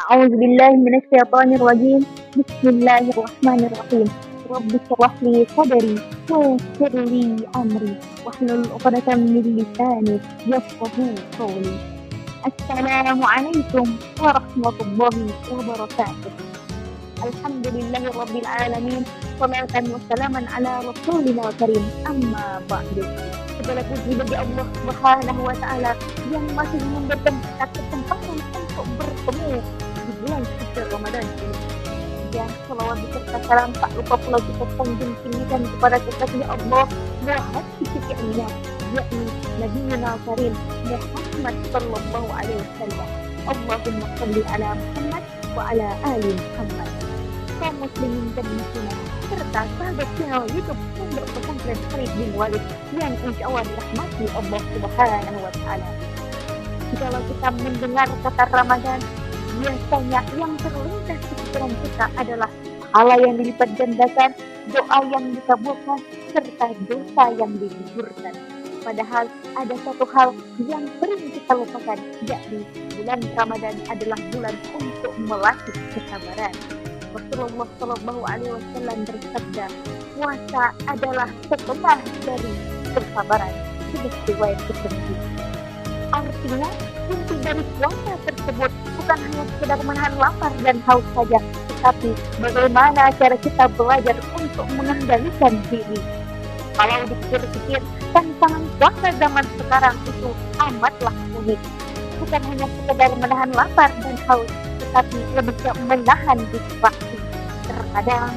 أعوذ بالله من الشيطان الرجيم. بسم الله الرحمن الرحيم. رب اشرح لي صدري ويسر لي أمري واحلل عقدة من لساني يفقهوا قولي. السلام عليكم ورحمة الله وبركاته. الحمد لله رب العالمين. صلاة وسلاما على رسولنا الكريم. Amma ba'du. Segala puji bagi Allah Subhanahu wa taala yang masih memberikan kita kesempatan untuk bertemu di bulan suci Ramadan ini. Dan salawat beserta salam tak lupa pula kita sanjung tinggikan kepada kekasih Allah Muhammad Fikirnya, yakni Nabi Karim Muhammad sallallahu alaihi wasallam. Allahumma shalli ala Muhammad wa ala ali Muhammad. Kaum muslimin dan muslimat serta sahabat channel YouTube Pondok Pesantren Khalid bin Walid yang insya Allah dirahmati Allah Subhanahu wa taala. Kalau kita mendengar kata Ramadan, biasanya yang terlintas di pikiran kita adalah pahala yang dilipat gandakan, doa yang dikabulkan, serta dosa yang digugurkan. Padahal ada satu hal yang sering kita lupakan, yakni bulan Ramadan adalah bulan untuk melatih kesabaran. Rasulullah Shallallahu Alaihi Wasallam bersabda, puasa adalah setengah dari kesabaran. Ini riwayat Tirmidzi. Artinya, inti dari puasa tersebut bukan hanya sekedar menahan lapar dan haus saja, tetapi bagaimana cara kita belajar untuk mengendalikan diri. Kalau dipikir-pikir, tantangan puasa zaman sekarang itu amatlah unik. Bukan hanya sekedar menahan lapar dan haus, tetapi lebih ke menahan distraksi. Terkadang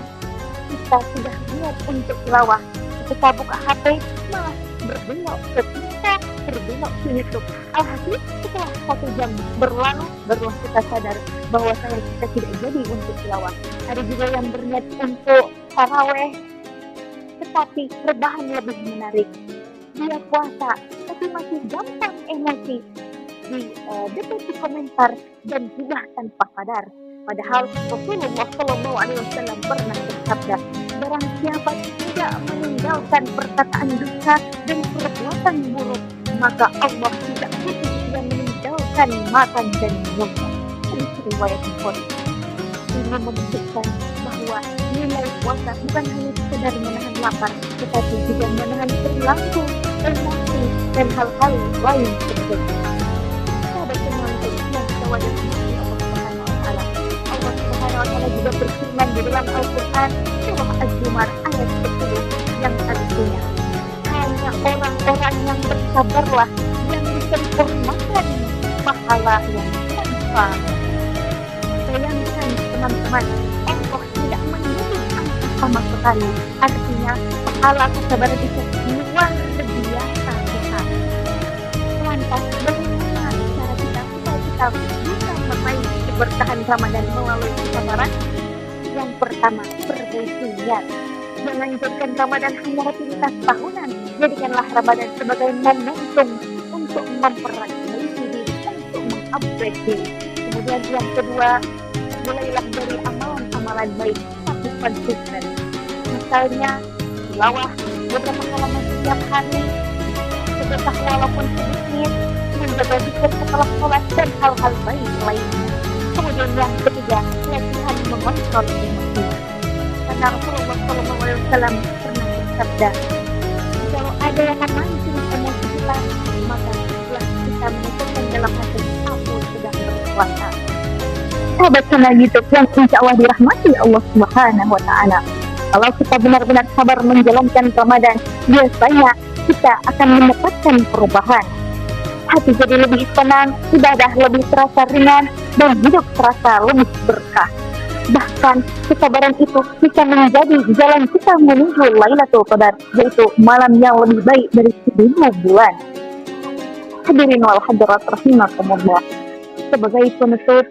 kita sudah niat untuk tilawah, ketika buka HP malah berbelok ke TikTok, berbelok ke YouTube. Alhasil setelah 1 jam berlalu, baru kita sadar bahwa kita tidak jadi untuk tilawah. Ada juga yang berniat untuk taraweh, tetapi rebahan lebih menarik. Dia puasa, tapi masih gampang emosi, di komentar dan juga tanpa sadar. Padahal Rasulullah Shallallahu Alaihi Wasallam pernah bersabda, barang siapa tidak meninggalkan perkataan dusta dan perbuatan buruk, maka Allah tidak butuh dan meninggalkan makan dan minum. Ini riwayat Bukhari. Ini menunjukkan bahwa nilai puasa bukan hanya sekedar menahan lapar, tetapi juga menahan perilaku, emosi, dan hal-hal lain tersebut. Allah Subhanahu wa taala juga berfirman di dalam Al-Qur'an surah Az-Zumar ayat 10 yang artinya, hanya orang-orang yang bersabarlah yang disempurnakan pahala yang tanpa. Bayangkan teman-teman, Allah tidak menyebut angka sama sekali. Artinya pahala kesabaran itu luar biasa besar. Lantas bagaimana cara kita bisa meraih keberkahan Ramadan melalui kesabaran? Yang pertama, perbaiki niat. Jangan jadikan Ramadan hanya rutinitas tahunan. Jadikanlah Ramadan sebagai momentum untuk memperbaiki diri, untuk mengupgrade diri. Kemudian yang kedua, mulailah dari amalan-amalan baik tapi konsisten. Misalnya, tilawah beberapa halaman setiap hari, sedekah walaupun sedikit, menjaga zikir setelah sholat dan hal-hal baik lainnya. Kemudian yang ketiga, latihan mengontrol emosi. Karena Rasulullah Shallallahu Alaihi Wasallam pernah bersabda, kalau ada yang memancing emosi kita, maka setelah kita mengucapkan dalam hati, aku sedang berpuasa. Sahabat channel YouTube yang insya Allah dirahmati Allah Subhanahu wa taala. Kalau kita benar-benar sabar menjalankan Ramadan, biasanya kita akan mendapatkan perubahan. Hati jadi lebih tenang, ibadah lebih terasa ringan, dan hidup terasa lebih berkah. Bahkan kesabaran itu bisa menjadi jalan kita menuju Lailatul Qadar, yaitu malam yang lebih baik dari 1000 bulan. Hadirin wal hadirat rahimakumullah. Sebagai penutup,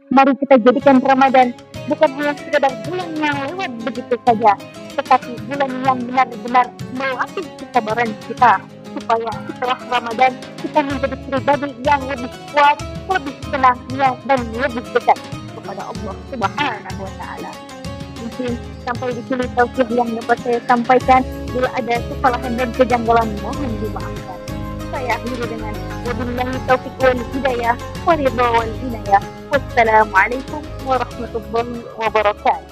mari kita jadikan Ramadan bukan hanya sekedar bulan yang lewat begitu saja, tetapi bulan yang benar-benar melatih kesabaran kita, supaya setelah Ramadan kita menjadi pribadi yang lebih kuat, lebih tenang, dan lebih dekat kepada Allah Subhanahu wa taala. Mungkin sampai di sini tausiah yang dapat saya sampaikan. Bila ada kesalahan dan kejanggalan, mohon dimaafkan. Saya akhiri dengan wabillahi taufiq wal hidayah. الهداية والرضا والعناية. والسلام عليكم ورحمة الله وبركاته.